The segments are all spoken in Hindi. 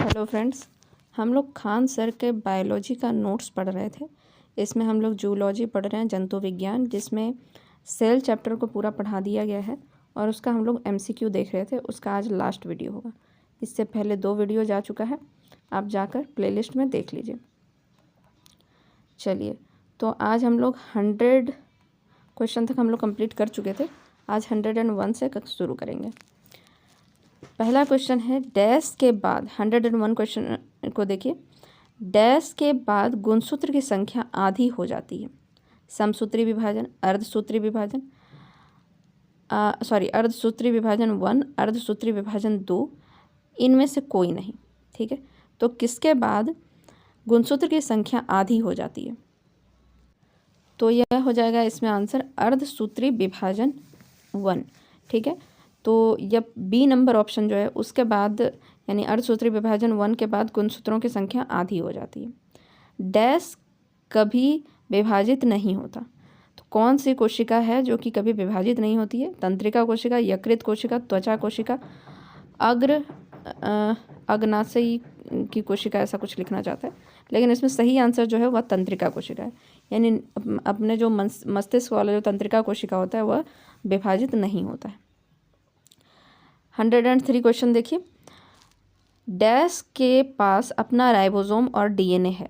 हेलो फ्रेंड्स, हम लोग खान सर के बायोलॉजी का नोट्स पढ़ रहे थे। इसमें हम लोग जूलॉजी पढ़ रहे हैं, जंतु विज्ञान, जिसमें सेल चैप्टर को पूरा पढ़ा दिया गया है और उसका हम लोग एमसीक्यू देख रहे थे। उसका आज लास्ट वीडियो होगा। इससे पहले 2 वीडियो जा चुका है, आप जाकर प्लेलिस्ट में देख लीजिए। चलिए, तो आज हम लोग 100 क्वेश्चन तक हम लोग कंप्लीट कर चुके थे। आज 101 से शुरू करेंगे। पहला क्वेश्चन है, डैश के बाद 101 क्वेश्चन को देखिए। डैश के बाद गुणसूत्र की संख्या आधी हो जाती है। समसूत्री विभाजन, अर्धसूत्री विभाजन, अर्धसूत्री विभाजन 1, अर्धसूत्री विभाजन 2, इनमें से कोई नहीं। ठीक है, तो किसके बाद गुणसूत्र की संख्या आधी हो जाती है? तो यह हो जाएगा इसमें आंसर अर्धसूत्री विभाजन 1। ठीक है, तो यह बी नंबर ऑप्शन जो है उसके बाद, यानी अर्धसूत्री विभाजन 1 के बाद गुणसूत्रों की संख्या आधी हो जाती है। डैश कभी विभाजित नहीं होता। तो कौन सी कोशिका है जो कि कभी विभाजित नहीं होती है? तंत्रिका कोशिका, यकृत कोशिका, त्वचा कोशिका, अग्नाशयी की कोशिका, ऐसा कुछ लिखना चाहता है। लेकिन इसमें सही आंसर जो है वह तंत्रिका कोशिका है। यानी अपने जो मस्तिष्क वाला जो तंत्रिका कोशिका होता है वह विभाजित नहीं होता है। 103 क्वेश्चन देखिए। डैश के पास अपना राइबोसोम और डीएनए है।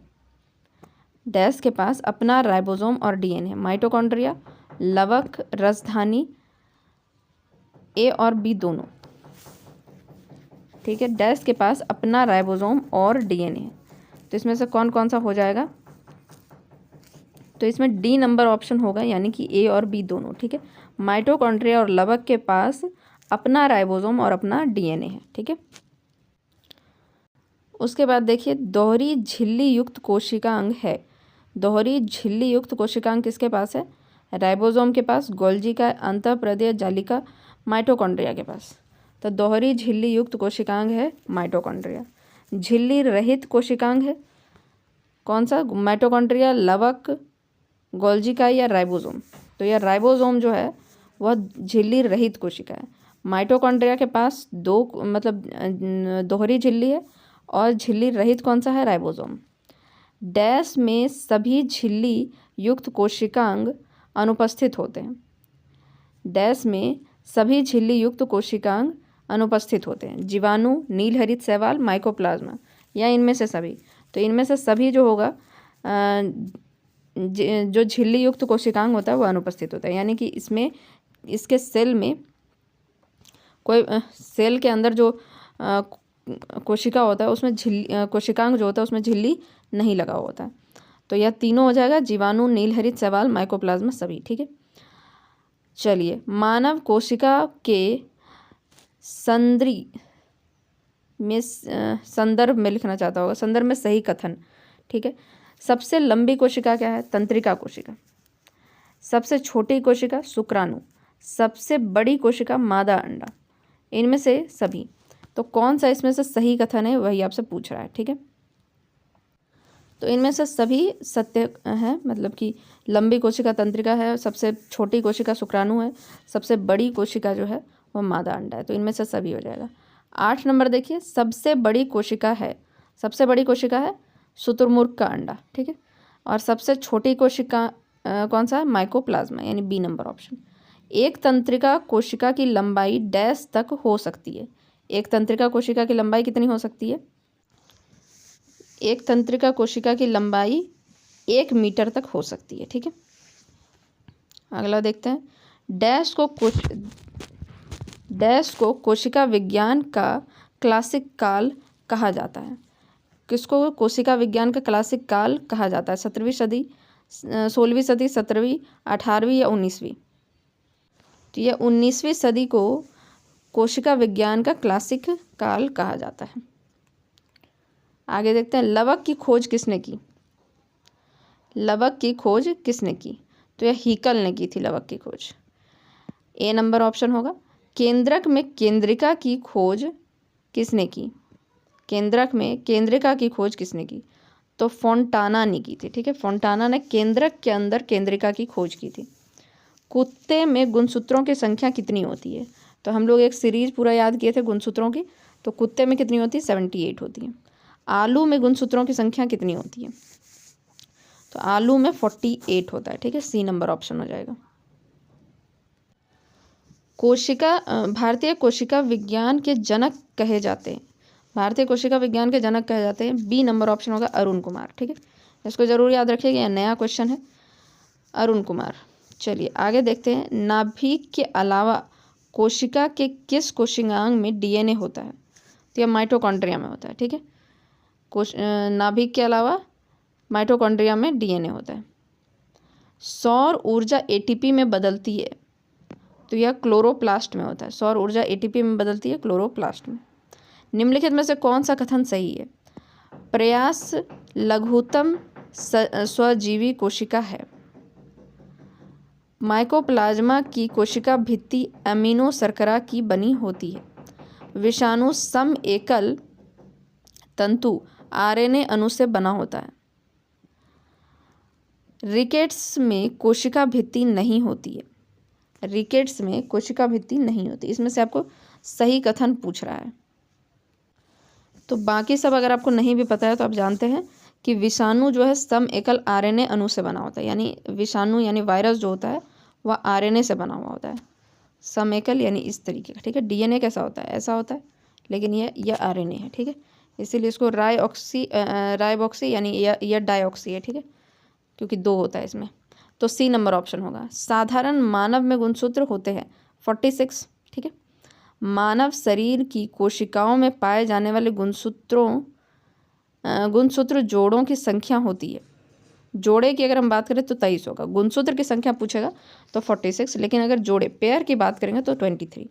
डैश के पास अपना राइबोसोम और डीएनए है। माइटोकॉन्ड्रिया, लवक, राजधानी, ए और बी दोनों। ठीक है, डैश के पास अपना राइबोसोम और डीएनए है। तो इसमें से कौन कौन सा हो जाएगा? तो इसमें डी नंबर ऑप्शन होगा, यानी कि ए और बी दोनों। ठीक है, माइटोकॉन्ड्रिया और लवक के पास अपना राइबोसोम और अपना डीएनए है। ठीक है, उसके बाद देखिए, दोहरी झिल्ली युक्त कोशिकांग है। दोहरी झिल्ली युक्त कोशिकांग किसके पास है? राइबोसोम के पास, गोल्जी का, अंतःप्रेदीय जालिका, माइटोकॉन्ड्रिया के पास। तो दोहरी झिल्ली युक्त कोशिकांग है माइटोकॉन्ड्रिया। झिल्ली रहित कोशिकांग है कौन सा? माइटोकॉन्ड्रिया, लवक, गोल्जी का या राइबोसोम। तो यह राइबोसोम जो है वह झिल्ली रहित कोशिका है। माइटोकॉन्ड्रिया के पास दोहरी झिल्ली है और झिल्ली रहित कौन सा है? राइबोसोम। डैश में सभी झिल्ली युक्त कोशिकांग अनुपस्थित होते हैं। डैश में सभी झिल्ली युक्त कोशिकांग अनुपस्थित होते हैं। जीवाणु, नीलहरित शैवाल, माइकोप्लाज्मा, या इनमें से सभी। तो इनमें से सभी जो होगा, जो झिल्ली युक्त कोशिकांग होता है वह अनुपस्थित होता है। यानी कि इसमें, इसके सेल में, कोई सेल के अंदर जो कोशिका होता है उसमें कोशिकांग जो होता है उसमें झिल्ली नहीं लगा होता है। तो यह तीनों हो जाएगा, जीवाणु, नीलहरित शैवाल, माइकोप्लाज्मा, सभी। ठीक है, चलिए, मानव कोशिका के संदर्भ में लिखना चाहता होगा, संदर्भ में सही कथन। ठीक है, सबसे लंबी कोशिका क्या है? तंत्रिका कोशिका। सबसे छोटी कोशिका शुक्राणु। सबसे बड़ी कोशिका मादा अंडा। इनमें से सभी। तो कौन सा इसमें से सही कथन है वही आपसे पूछ रहा है। ठीक है, तो इनमें से सभी सत्य है, मतलब कि लंबी कोशिका तंत्रिका है, सबसे छोटी कोशिका शुक्राणु है, सबसे बड़ी कोशिका जो है वह मादा अंडा है। तो इनमें से सभी हो जाएगा। 8 नंबर देखिए, सबसे बड़ी कोशिका है, सबसे बड़ी कोशिका है शुतुरमुर्ग का अंडा। ठीक है, और सबसे छोटी कोशिका कौन सा है? माइकोप्लाज्मा, यानी बी नंबर ऑप्शन। एक तंत्रिका कोशिका की लंबाई डैश तक हो सकती है। एक तंत्रिका कोशिका की लंबाई कितनी हो सकती है? एक तंत्रिका कोशिका की लंबाई 1 मीटर तक हो सकती है। ठीक है, अगला देखते हैं। डैश को कोशिका विज्ञान का क्लासिक काल कहा जाता है। किसको कोशिका विज्ञान का क्लासिक काल कहा जाता है? 17वीं सदी, 16वीं सदी, 17वीं, 18वीं या 19वीं? तो यह 19वीं सदी को कोशिका विज्ञान का क्लासिक काल कहा जाता है। आगे देखते हैं, लवक की खोज किसने की? लवक की खोज किसने की? तो यह हीकल ने की थी लवक की खोज। ए नंबर ऑप्शन होगा। केंद्रक में केंद्रिका की खोज किसने की? केंद्रक में केंद्रिका की खोज किसने की? तो फोंटाना ने की थी। ठीक है, फोंटाना ने केंद्रक के अंदर केंद्रिका की खोज की थी। कुत्ते में गुणसूत्रों की संख्या कितनी होती है? तो हम लोग एक सीरीज पूरा याद किए थे गुणसूत्रों की। तो कुत्ते में कितनी होती है? 78 होती है। आलू में गुणसूत्रों की संख्या कितनी होती है? तो आलू में 48 होता है, ठीक है, सी नंबर ऑप्शन हो जाएगा। भारतीय कोशिका विज्ञान के जनक कहे जाते हैं, भारतीय कोशिका विज्ञान के जनक कहे जाते हैं, बी नंबर ऑप्शन होगा अरुण कुमार, ठीक है, इसको जरूर याद रखिएगा, यह नया क्वेश्चन है, अरुण कुमार। चलिए आगे देखते हैं, नाभिक के अलावा कोशिका के किस कोशिकांग में डीएनए होता है? तो यह माइटोकॉन्ड्रिया में होता है, ठीक है, नाभिक के अलावा माइटोकॉन्ड्रिया में डीएनए होता है। सौर ऊर्जा एटीपी में बदलती है, तो यह क्लोरोप्लास्ट में होता है, सौर ऊर्जा एटीपी में बदलती है क्लोरोप्लास्ट में। निम्नलिखित में से कौन सा कथन सही है? प्रयास लघुतम स्वजीवी कोशिका है। माइकोप्लाज्मा की कोशिका भित्ति अमीनो शर्करा की बनी होती है। विषाणु सम एकल तंतु आरएनए अणु से बना होता है। रिकेट्स में कोशिका भित्ति नहीं होती है, रिकेट्स में कोशिका भित्ति नहीं होती। इसमें से आपको सही कथन पूछ रहा है। तो बाकी सब अगर आपको नहीं भी पता है तो आप जानते हैं कि विषाणु जो है सम एकल आरएनए अणु से बना होता है, यानी विषाणु यानी वायरस जो होता है वह आरएनए से बना हुआ होता है, सम एकल यानी इस तरीके का, ठीक है। डीएनए कैसा होता है? ऐसा होता है, लेकिन यह आरएनए है, ठीक है, इसीलिए इसको राइबॉक्सी यानी यह डाइऑक्सी है, ठीक है, क्योंकि 2 होता है इसमें। तो सी नंबर ऑप्शन होगा। साधारण मानव में गुणसूत्र होते हैं 46, ठीक है। मानव शरीर की कोशिकाओं में पाए जाने वाले गुणसूत्र जोड़ों की संख्या होती है। जोड़े की अगर हम बात करें तो 23 होगा, गुणसूत्र की संख्या पूछेगा तो 46, लेकिन अगर जोड़े पेयर की बात करेंगे तो 23।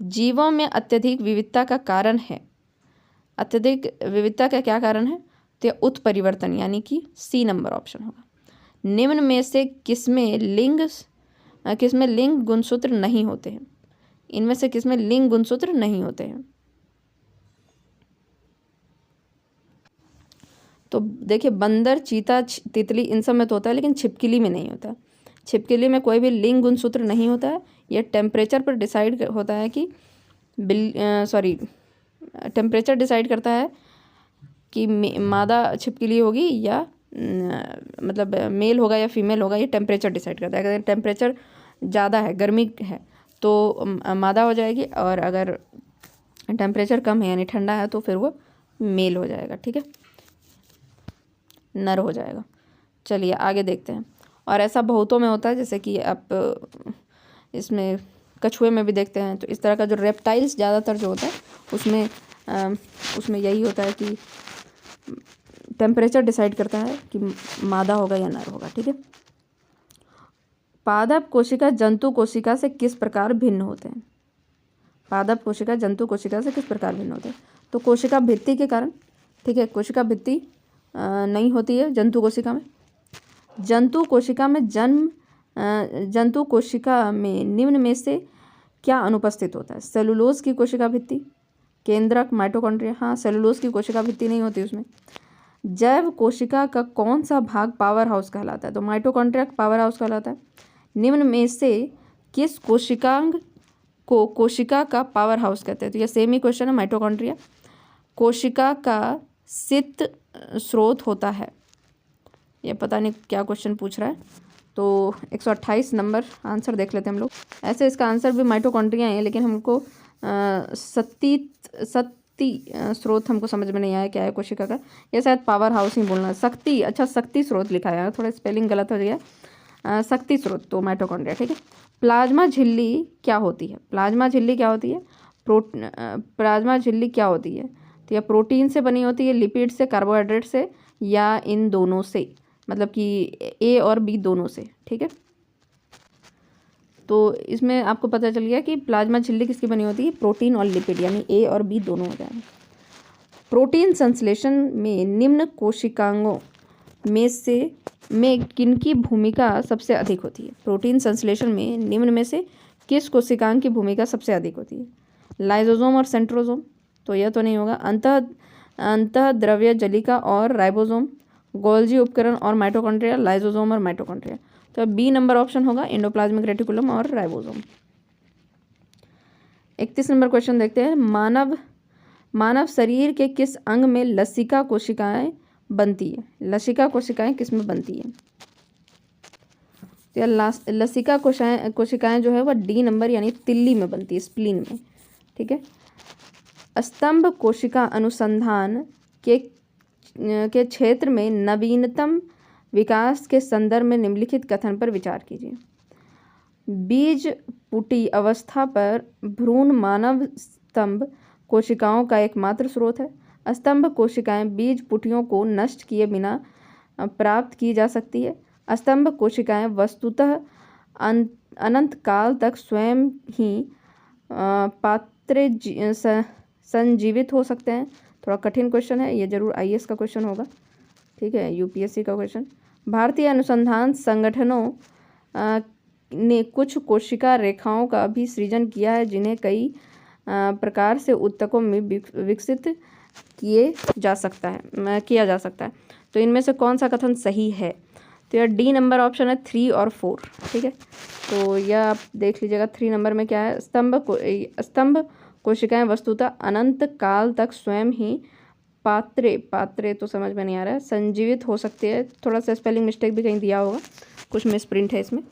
जीवों में अत्यधिक विविधता का कारण है, अत्यधिक विविधता का क्या कारण है? तो उत्परिवर्तन, यानी कि सी नंबर ऑप्शन होगा। निम्न में से किसमें लिंग गुणसूत्र नहीं होते हैं? इनमें से किसमें लिंग गुणसूत्र नहीं होते हैं? तो देखिए, बंदर, चीता, तितली, इन सब में तो होता है, लेकिन छिपकली में नहीं होता। छिपकली में कोई भी लिंग गुणसूत्र नहीं होता है। यह टेम्परेचर पर डिसाइड होता है कि टेम्परेचर डिसाइड करता है कि मादा छिपकली होगी या मतलब मेल होगा या फीमेल होगा, ये टेम्परेचर डिसाइड करता है। अगर टेम्परेचर ज़्यादा है, गर्मी है, तो मादा हो जाएगी, और अगर टेम्परेचर कम है यानी ठंडा है तो फिर वो मेल हो जाएगा, ठीक है, नर हो जाएगा। चलिए आगे देखते हैं। और ऐसा बहुतों में होता है, जैसे कि आप इसमें कछुए में भी देखते हैं। तो इस तरह का जो रेप्टाइल्स ज़्यादातर जो होता है उसमें यही होता है कि टेम्परेचर डिसाइड करता है कि मादा होगा या नर होगा, ठीक है। पादप कोशिका जंतु कोशिका से किस प्रकार भिन्न होते हैं? पादप कोशिका जंतु कोशिका से किस प्रकार भिन्न होते हैं? तो कोशिका भित्ति के कारण, ठीक है, कोशिका भित्ति नहीं होती है जंतु कोशिका में। जंतु कोशिका में निम्न में से क्या अनुपस्थित होता है? सेलुलोज की कोशिका भित्ति, केंद्रक, माइटोकॉन्ड्रिया। हाँ, सेलुलोज की कोशिका भित्ति नहीं होती उसमें। जैव कोशिका का कौन सा भाग पावर हाउस कहलाता है? तो माइटोकॉन्ड्रिया पावर हाउस कहलाता है। निम्न में से किस कोशिकांग को कोशिका का पावर हाउस कहते हैं? तो यह सेम ही क्वेश्चन है, माइटोकॉन्ड्रिया। कोशिका का शीत स्रोत होता है, ये पता नहीं क्या क्वेश्चन पूछ रहा है। तो 128 नंबर आंसर देख लेते हैं हम लोग। ऐसे इसका आंसर भी माइटोकॉन्ड्रिया है, लेकिन हमको शक्ति स्रोत हमको समझ में नहीं आया क्या है कोशिका का। ये शायद पावर हाउस ही बोलना है। शक्ति स्रोत लिखा है, थोड़ा स्पेलिंग गलत हो गया। शक्ति स्रोत तो माइटोकॉन्ड्रिया, ठीक है। प्लाज्मा झिल्ली क्या होती है? प्लाज्मा झिल्ली क्या होती है? प्लाज्मा झिल्ली क्या होती है? तो यह प्रोटीन से बनी होती है, लिपिड से, कार्बोहाइड्रेट से, या इन दोनों से, मतलब कि ए और बी दोनों से, ठीक है। तो इसमें आपको पता चल गया कि प्लाज्मा झिल्ली किसकी बनी होती है? प्रोटीन और लिपिड, यानी ए और बी दोनों हो जाएंगे। प्रोटीन संश्लेषण में निम्न कोशिकांगों में किनकी भूमिका सबसे अधिक होती है? प्रोटीन संश्लेषण में निम्न में से किस कोशिकांग की भूमिका सबसे अधिक होती है? लाइसोसोम और सेंट्रोसोम, तो यह तो नहीं होगा। अंतःद्रव्य जलिका और राइबोसोम, गोल्जी उपकरण और माइटोकॉन्ड्रिया, लाइसोसोम और माइटोकॉन्ड्रिया। तो बी नंबर ऑप्शन होगा, एंडोप्लाज्मिक रेटिकुलम और राइबोसोम। 31 नंबर क्वेश्चन देखते हैं। मानव मानव शरीर के किस अंग में लसिका कोशिकाएं बनती है? लसिका कोशिकाएं किस में बनती है? तो यार लसिका कोशिकाएं जो है वह डी नंबर यानी तिल्ली में बनती है, स्प्लीन में। ठीक है। स्तंभ कोशिका अनुसंधान के क्षेत्र में नवीनतम विकास के संदर्भ में निम्नलिखित कथन पर विचार कीजिए। बीज पुटी अवस्था पर भ्रूण मानव स्तंभ कोशिकाओं का एकमात्र स्रोत है। स्तंभ कोशिकाएं बीज पुटियों को नष्ट किए बिना प्राप्त की जा सकती है। स्तंभ कोशिकाएं वस्तुतः अनंत काल तक स्वयं ही पात्रे संजीवित हो सकते हैं। थोड़ा कठिन क्वेश्चन है ये, जरूर आईएएस का क्वेश्चन होगा। ठीक है, यूपीएससी का क्वेश्चन। भारतीय अनुसंधान संगठनों ने कुछ कोशिका रेखाओं का भी सृजन किया है जिन्हें कई प्रकार से ऊतकों में विकसित किया जा सकता है। तो इनमें से कौन सा कथन सही है? तो यह डी नंबर ऑप्शन है 3 और 4। ठीक है, तो यह आप देख लीजिएगा 3 नंबर में क्या है। स्तंभ कोशिकाएं वस्तुतः अनंत काल तक स्वयं ही पात्रे तो समझ में नहीं आ रहा है, संजीवित हो सकते हैं। थोड़ा सा स्पेलिंग मिस्टेक भी कहीं दिया होगा, कुछ मिस प्रिंट है इसमें।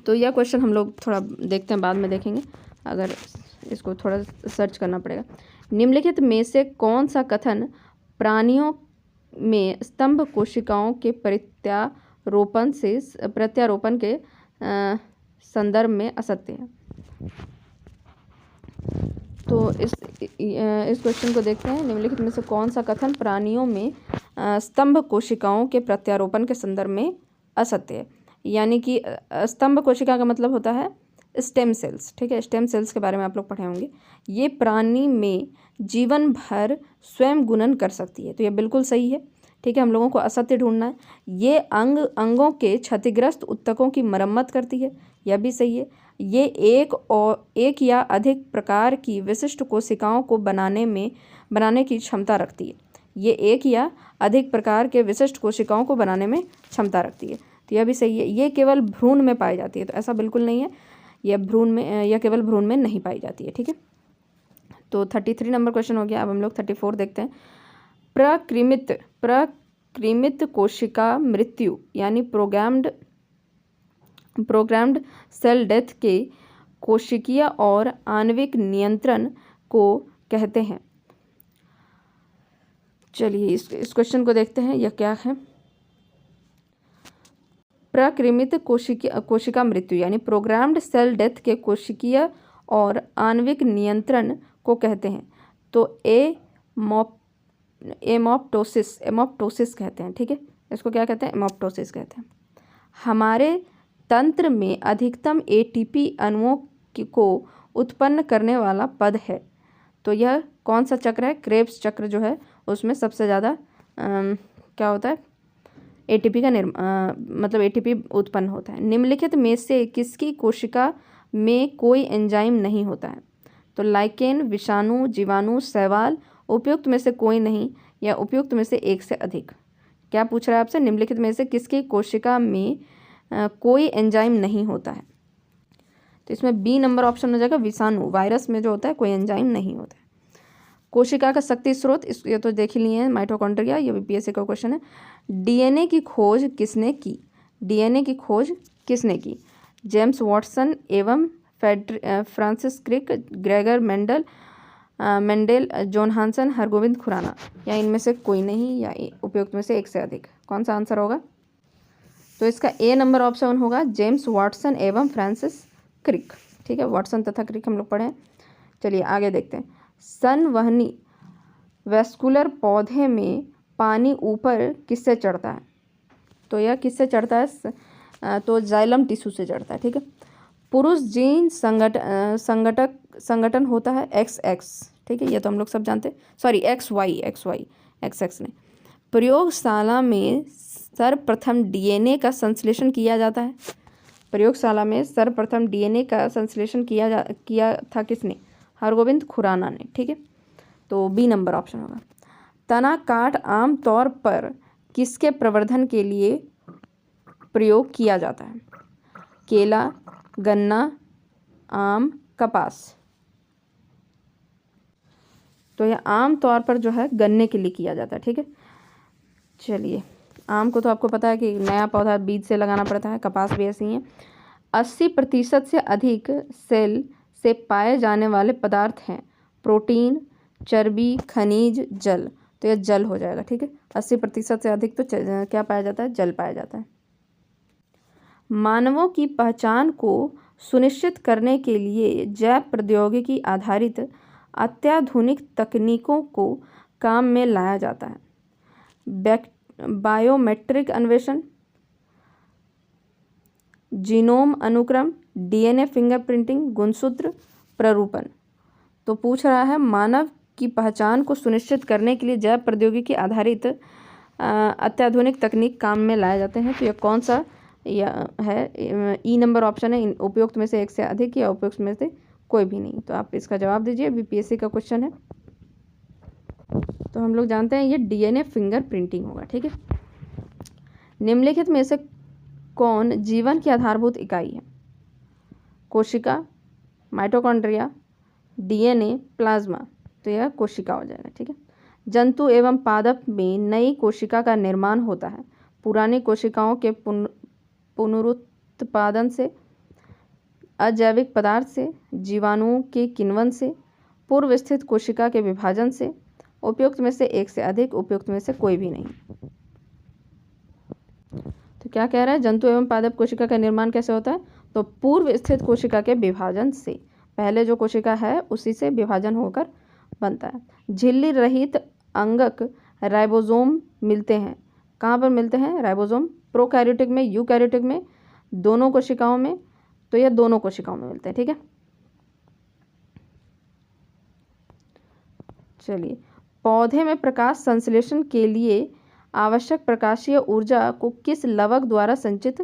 तो यह क्वेश्चन हम लोग थोड़ा देखते हैं, बाद में देखेंगे, अगर इसको थोड़ा सर्च करना पड़ेगा। निम्नलिखित में से कौन सा कथन प्राणियों में स्तंभ कोशिकाओं के प्रत्यारोपण के संदर्भ में असत्य है? तो इस क्वेश्चन को देखते हैं। निम्नलिखित में से कौन सा कथन प्राणियों में स्तंभ कोशिकाओं के प्रत्यारोपण के संदर्भ में असत्य है? यानी कि स्तंभ कोशिका का मतलब होता है स्टेम सेल्स। ठीक है, स्टेम सेल्स के बारे में आप लोग पढ़े होंगे। ये प्राणी में जीवन भर स्वयं गुणन कर सकती है, तो ये बिल्कुल सही है। ठीक है, हम लोगों को असत्य ढूंढना है। ये अंगों के क्षतिग्रस्त ऊतकों की मरम्मत करती है, यह भी सही है। ये एक या अधिक प्रकार की विशिष्ट कोशिकाओं को बनाने की क्षमता रखती है। ये एक या अधिक प्रकार के विशिष्ट कोशिकाओं को बनाने में क्षमता रखती है, तो यह भी सही है। ये केवल भ्रूण में पाई जाती है, तो ऐसा बिल्कुल नहीं है, यह केवल भ्रूण में नहीं पाई जाती है। ठीक है, तो 33 नंबर क्वेश्चन हो गया। अब हम लोग 34 देखते हैं। प्रकृमित कोशिका मृत्यु यानी प्रोग्राम्ड सेल डेथ के कोशिकीय और आणविक नियंत्रण को कहते हैं। चलिए इस क्वेश्चन को देखते हैं, यह क्या है। प्रकृमित कोशिका मृत्यु यानी प्रोग्राम्ड सेल डेथ के कोशिकीय और आणविक नियंत्रण को कहते हैं। तो एमोप्टोसिस कहते हैं। ठीक है, इसको क्या कहते हैं? एमोप्टोसिस कहते हैं। हमारे तंत्र में अधिकतम एटीपी अणुओं को उत्पन्न करने वाला पद है, तो यह कौन सा चक्र है? क्रेब्स चक्र जो है उसमें सबसे ज़्यादा क्या होता है? एटीपी का मतलब एटीपी उत्पन्न होता है। निम्नलिखित में से किसकी कोशिका में कोई एंजाइम नहीं होता है? तो लाइकेन, विषाणु, जीवाणु, शैवाल, उपयुक्त में से कोई नहीं या उपयुक्त में से एक से अधिक। क्या पूछ रहा है आपसे? निम्नलिखित में से किसकी कोशिका में कोई एंजाइम नहीं होता है? तो इसमें बी नंबर ऑप्शन हो जाएगा, विषाणु। वायरस में जो होता है कोई एंजाइम नहीं होता है। कोशिका का शक्ति स्रोत, ये तो देख ही लिए हैं, माइटोकॉन्ड्रिया। ये भी पीएससी का क्वेश्चन है। डीएनए की खोज किसने की? जेम्स वाटसन एवं Francis Crick, Gregor Mendel, John Hanson, Hargobind Khorana, या इनमें से कोई नहीं या उपयुक्त में से एक से अधिक। कौन सा आंसर होगा? तो इसका ए नंबर ऑप्शन होगा, जेम्स वाटसन एवं फ्रांसिस क्रिक। ठीक है, वाटसन तथा क्रिक हम लोग पढ़े। चलिए आगे देखते हैं। संवहनी वैस्कुलर पौधे में पानी ऊपर किससे चढ़ता है? तो यह किससे चढ़ता है? तो जाइलम टिश्यू से चढ़ता है। ठीक है, पुरुष जीन संगठन होता है XX। ठीक है, ये तो हम लोग सब जानते हैं। सॉरी, XY नहीं। प्रयोगशाला में सर्वप्रथम डीएनए का संश्लेषण किया जाता है। प्रयोगशाला में सर्वप्रथम डीएनए का संश्लेषण किया था किसने? हरगोविंद खुराना ने। ठीक है, तो बी नंबर ऑप्शन होगा। तना काट आम तौर पर किसके प्रवर्धन के लिए प्रयोग किया जाता है? केला, गन्ना, आम, कपास। तो यह आम तौर पर जो है गन्ने के लिए किया जाता है। ठीक है, चलिए आम को तो आपको पता है कि नया पौधा बीज से लगाना पड़ता है, कपास भी ऐसे ही है। 80% से अधिक सेल से पाए जाने वाले पदार्थ हैं प्रोटीन, चर्बी, खनिज, जल। तो यह जल हो जाएगा। ठीक है, 80% से अधिक तो क्या पाया जाता है? जल पाया जाता है। मानवों की पहचान को सुनिश्चित करने के लिए जैव प्रौद्योगिकी आधारित अत्याधुनिक तकनीकों को काम में लाया जाता है। बायोमेट्रिक अन्वेषण, जीनोम अनुक्रम, डीएनए फिंगरप्रिंटिंग, गुणसूत्र प्ररूपण। तो पूछ रहा है मानव की पहचान को सुनिश्चित करने के लिए जैव प्रौद्योगिकी आधारित अत्याधुनिक तकनीक काम में लाए जाते हैं। तो यह कौन सा है? ई नंबर ऑप्शन है। उपयुक्त में से एक से अधिक या उपयुक्त में से कोई भी नहीं। तो आप इसका जवाब दीजिए, बीपीएससी का क्वेश्चन है। तो हम लोग जानते हैं ये डीएनए फिंगर प्रिंटिंग होगा। ठीक है, निम्नलिखित में से कौन जीवन की आधारभूत इकाई है? कोशिका, माइटोकॉन्ड्रिया, डीएनए, प्लाज्मा। तो यह कोशिका हो जाएगा। ठीक है, जंतु एवं पादप में नई कोशिका का निर्माण होता है पुरानी कोशिकाओं के पुनरुत्पादन से, अजैविक पदार्थ से, जीवाणुओं के किण्वन से, पूर्व स्थित कोशिका के विभाजन से। उपयुक्त में से एक से अधिक, उपयुक्त में से कोई भी नहीं। तो क्या कह रहा है? जंतु एवं पादप कोशिका का निर्माण कैसे होता है? तो पूर्व स्थित कोशिका के विभाजन से। पहले जो कोशिका है उसी से विभाजन होकर बनता है। झिल्ली रहित अंगक राइबोसोम मिलते हैं। कहाँ पर मिलते हैं राइबोसोम? प्रोकैरियोटिक में, यूकैरियोटिक में, दोनों कोशिकाओं में। तो यह दोनों कोशिकाओं में मिलते हैं। ठीक है, चलिए पौधे में प्रकाश संश्लेषण के लिए आवश्यक प्रकाशीय ऊर्जा को किस लवक द्वारा संचित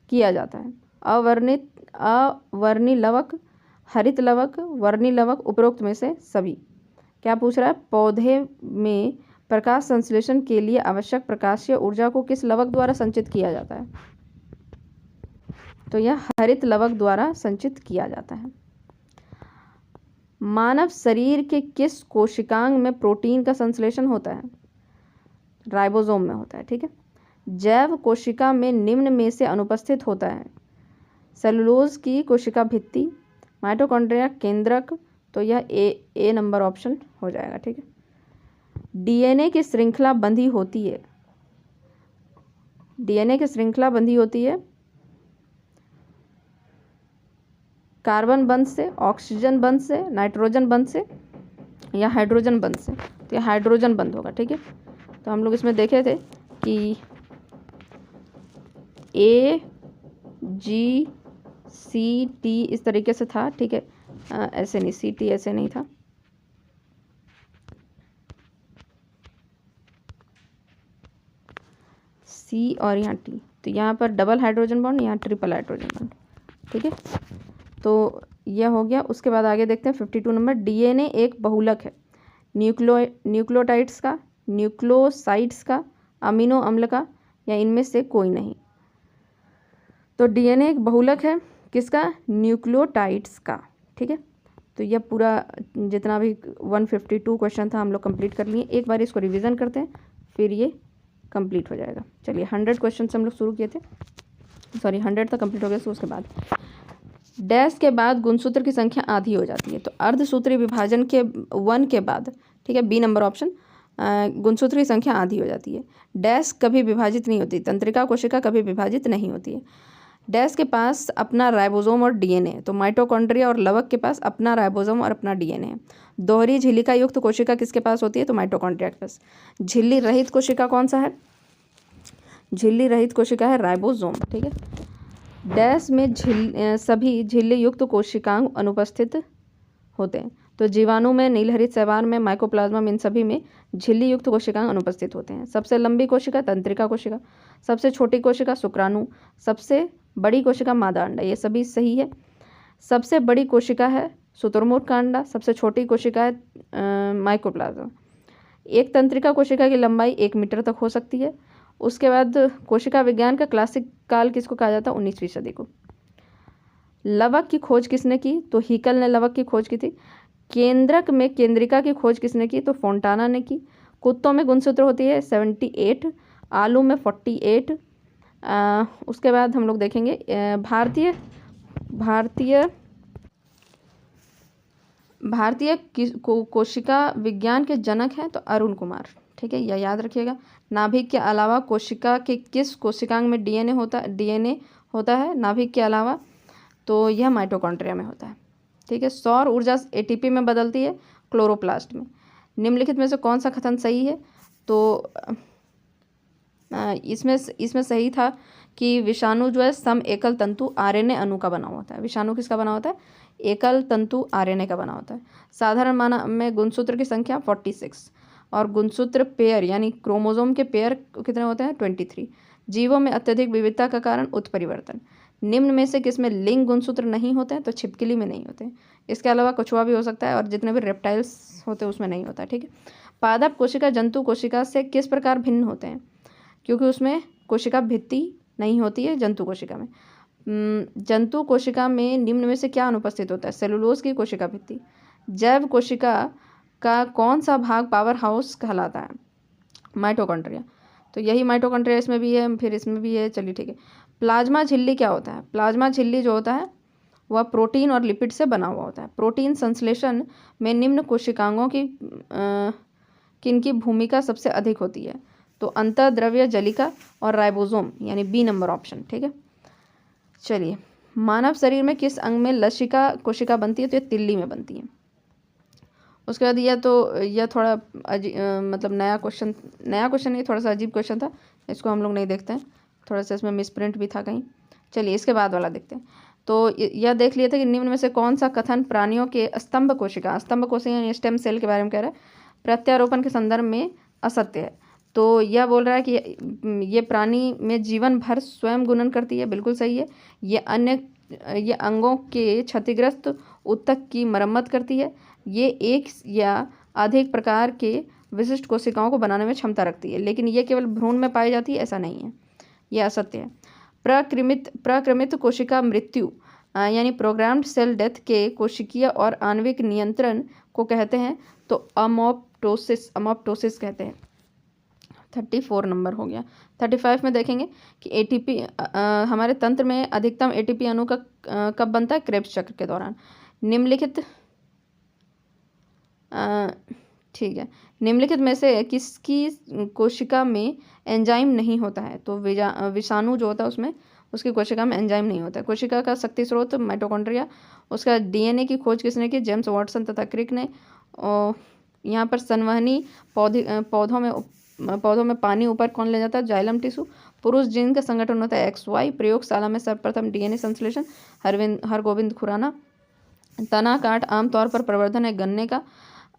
किया जाता है? अवर्णी लवक, हरित लवक, वर्णी लवक, उपरोक्त में से सभी। क्या पूछ रहा है? पौधे में प्रकाश संश्लेषण के लिए आवश्यक प्रकाशीय ऊर्जा को किस लवक द्वारा संचित किया जाता है? तो यह हरित लवक द्वारा संचित किया जाता है। मानव शरीर के किस कोशिकांग में प्रोटीन का संश्लेषण होता है? राइबोसोम में होता है। ठीक है, जैव कोशिका में निम्न में से अनुपस्थित होता है? सेलुलोज की कोशिका भित्ति, माइटोकॉन्ड्रिया केंद्रक। तो यह ए नंबर ऑप्शन हो जाएगा। ठीक है, डीएनए की श्रृंखला बंधी होती है। डीएनए की श्रृंखला बंधी होती है कार्बन बंध से, ऑक्सीजन बंध से, नाइट्रोजन बंध से या हाइड्रोजन बंध से। तो यह हाइड्रोजन बंध होगा। ठीक है, तो हम लोग इसमें देखे थे कि ए जी सी टी इस तरीके से था। ठीक है, ऐसे नहीं, सी टी ऐसे नहीं था। सी और यहाँ टी, तो यहाँ पर डबल हाइड्रोजन बॉन्ड, यहाँ ट्रिपल हाइड्रोजन बॉन्ड। ठीक है, तो यह हो गया। उसके बाद आगे देखते हैं 52 नंबर। डीएनए एक बहुलक है न्यूक्लियोटाइड्स का, न्यूक्लियोसाइड्स का, अमीनो अम्ल का, या इनमें से कोई नहीं। तो डीएनए एक बहुलक है किसका? न्यूक्लियोटाइड्स का। ठीक है, तो यह पूरा जितना भी 152 क्वेश्चन था हम लोग कंप्लीट कर लिए। एक बार इसको रिवीजन करते हैं, फिर ये कंप्लीट हो जाएगा। चलिए 100 क्वेश्चन हम लोग शुरू किए थे, 100 तक कंप्लीट हो गया। तो उसके बाद डैश के बाद गुणसूत्र की संख्या आधी हो जाती है। तो अर्धसूत्री विभाजन के 1 के बाद, ठीक है, बी नंबर ऑप्शन, गुणसूत्र की संख्या आधी हो जाती है। डैश कभी विभाजित नहीं होती। तंत्रिका कोशिका कभी विभाजित नहीं होती है। डैश के पास अपना राइबोसोम और डीएनए है। तो माइटोकॉन्ड्रिया और लवक के पास अपना राइबोसोम और अपना डीएनए है। दोहरी झिल्लिका युक्त कोशिका किसके पास होती है? तो माइटोकॉन्ड्रिया के पास। झिल्ली रहित कोशिका कौन सा है? झिल्ली रहित कोशिका है राइबोसोम। ठीक है, डैश में सभी झिल्ली युक्त कोशिकांग अनुपस्थित होते हैं। तो जीवाणु में, नीलहरित शैवाल में, माइकोप्लाज्मा में, इन सभी में झिल्ली युक्त कोशिकांग अनुपस्थित होते हैं। सबसे लंबी कोशिका तंत्रिका कोशिका, सबसे छोटी कोशिका शुक्राणु, सबसे बड़ी कोशिका मादा अंडा। ये सभी सही है। सबसे बड़ी कोशिका है शुतुरमुर्ग का अंडा, सबसे छोटी कोशिका है माइकोप्लाज्मा। एक तंत्रिका कोशिका की लंबाई 1 मीटर तक हो सकती है। उसके बाद कोशिका विज्ञान का क्लासिक काल किसको कहा जाता है? 19वीं सदी को। लवक की खोज किसने की? तो हीकल ने लवक की खोज की थी। केंद्रक में केंद्रिका की खोज किसने की? तो फोंटाना ने की। कुत्तों में गुणसूत्र होती है 78, आलू में 48। उसके बाद हम लोग देखेंगे भारतीय कोशिका विज्ञान के जनक हैं तो अरुण कुमार, ठीक है, यह याद रखिएगा। नाभिक के अलावा कोशिका के किस कोशिकांग में डीएनए होता है नाभिक के अलावा? तो यह माइटोकॉन्ड्रिया में होता है, ठीक है। सौर ऊर्जा एटीपी में बदलती है क्लोरोप्लास्ट में। निम्नलिखित में से कौन सा कथन सही है? तो इसमें सही था कि विषाणु जो है सम एकल तंतु आरएनए अणु का बना होता है। विषाणु किसका बना होता है? एकल तंतु आरएनए का बना होता है। साधारण मानव में गुणसूत्र की संख्या 46 और गुणसूत्र पेयर यानी क्रोमोसोम के पेयर कितने होते हैं? 23। जीवों में अत्यधिक विविधता का कारण उत्परिवर्तन। निम्न में से किसमें लिंग गुणसूत्र नहीं होते हैं? तो छिपकली में नहीं होते हैं। इसके अलावा कछुआ भी हो सकता है और जितने भी रेप्टाइल्स होते हैं उसमें नहीं होता है, ठीक है। पादप कोशिका जंतु कोशिका से किस प्रकार भिन्न होते हैं? क्योंकि उसमें कोशिका भित्ति नहीं होती है जंतु कोशिका में। जंतु कोशिका में निम्न में से क्या अनुपस्थित होता है? सेलुलोज की कोशिका भित्ति। जैव कोशिका का कौन सा भाग पावर हाउस कहलाता है? माइटोकॉन्ड्रिया। तो यही माइटोकॉन्ड्रिया इसमें भी है, फिर इसमें भी है, चलिए ठीक है। प्लाज्मा झिल्ली क्या होता है? प्लाज्मा झिल्ली जो होता है वह प्रोटीन और लिपिड से बना हुआ होता है। प्रोटीन संश्लेषण में निम्न कोशिकांगों की किनकी भूमिका सबसे अधिक होती है? तो अंतःद्रव्य जलिका और राइबोसोम यानी बी नंबर ऑप्शन, ठीक है। चलिए, मानव शरीर में किस अंग में लसिका कोशिका बनती है? तो ये तिल्ली में बनती है। उसके बाद यह थोड़ा मतलब नया क्वेश्चन नहीं, थोड़ा सा अजीब क्वेश्चन था, इसको हम लोग नहीं देखते हैं, थोड़ा सा इसमें मिसप्रिंट भी था कहीं। चलिए इसके बाद वाला देखते हैं। तो यह देख लिया था कि निम्न में से कौन सा कथन प्राणियों के स्तंभ कोशिका यानी स्टेम सेल के बारे में कह रहा है, प्रत्यारोपण के संदर्भ में असत्य है। तो यह बोल रहा है कि ये प्राणी में जीवन भर स्वयं गुणन करती है, बिल्कुल सही है। ये अंगों के क्षतिग्रस्त ऊतक की मरम्मत करती है। ये एक या अधिक प्रकार के विशिष्ट कोशिकाओं को बनाने में क्षमता रखती है, लेकिन ये केवल भ्रूण में पाई जाती है, ऐसा नहीं है, यह असत्य है। प्रक्रमित कोशिका मृत्यु यानी प्रोग्राम्ड सेल डेथ के कोशिकीय और आणविक नियंत्रण को कहते हैं तो अमोप्टोसिस कहते हैं। 34 नंबर हो गया। 35 में देखेंगे कि एटीपी हमारे तंत्र में अधिकतम एटीपी अणु का कब बनता है? क्रेब्स चक्र के दौरान। निम्नलिखित ठीक है, निम्नलिखित में से किसकी कोशिका में एंजाइम नहीं होता है? तो विषाणु जो होता है उसमें उसकी कोशिका में एंजाइम नहीं होता है। कोशिका का शक्ति स्रोत माइटोकॉन्ड्रिया। उसका डीएनए की खोज किसने की? जेम्स वाटसन तथा क्रिक ने। यहाँ पर संवहनी पौधों में पानी ऊपर कौन ले जाता है? Xylem tissue. पुरुष जीन का संगठन होता है XY। प्रयोगशाला में सर्वप्रथम डीएनए संश्लेषण हरगोविंद खुराना। तना काट आमतौर पर प्रवर्धन है गन्ने का।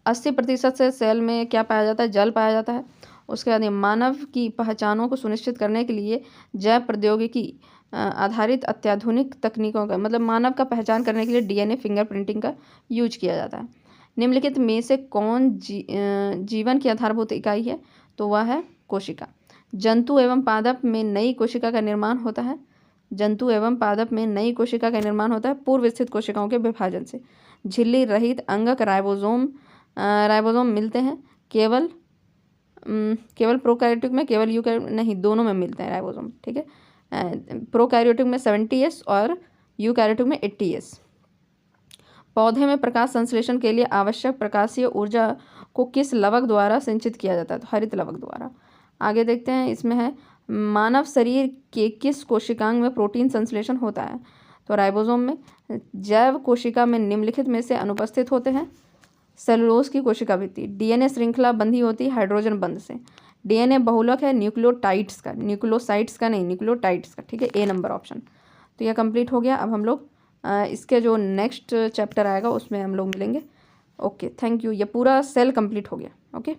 80% से सेल में क्या पाया जाता है? जल पाया जाता है। उसके बाद मानव की पहचानों को सुनिश्चित करने के लिए जैव प्रौद्योगिकी आधारित अत्याधुनिक तकनीकों का मतलब मानव का पहचान करने के लिए डीएनए फिंगरप्रिंटिंग का यूज किया जाता है। निम्नलिखित में से कौन जीवन की आधारभूत इकाई है? तो वह है कोशिका। जंतु एवं पादप में नई कोशिका का निर्माण होता है। जंतु एवं पादप में नई कोशिका का निर्माण होता है पूर्व स्थित कोशिकाओं के विभाजन से। झिल्ली रहित अंगक राइबोसोम मिलते हैं केवल प्रोकैरियोटिक में, केवल यूकैरियोटिक नहीं, दोनों में मिलते हैं राइबोसोम, ठीक है। प्रोकैरियोटिक में 70S और यूकैरियोटिक में 80S। पौधे में प्रकाश संश्लेषण के लिए आवश्यक प्रकाशीय ऊर्जा को किस लवक द्वारा संचित किया जाता है? तो हरित लवक द्वारा। आगे देखते हैं, इसमें है मानव शरीर के किस कोशिकांग में प्रोटीन संश्लेषण होता है? तो राइबोसोम में। जैव कोशिका में निम्नलिखित में से अनुपस्थित होते हैं? सेलुलोज की कोशिका भित्ति। डीएनए श्रृंखला बंधी होती है हाइड्रोजन बंध से। डीएनए बहुलक है न्यूक्लियोसाइट्स का नहीं, न्यूक्लियोटाइड्स का, ठीक है, ए नंबर ऑप्शन। तो यह कंप्लीट हो गया। अब हम लोग इसके जो नेक्स्ट चैप्टर आएगा उसमें हम लोग मिलेंगे। Okay, thank you. ये पूरा सेल कंप्लीट हो गया। ओके।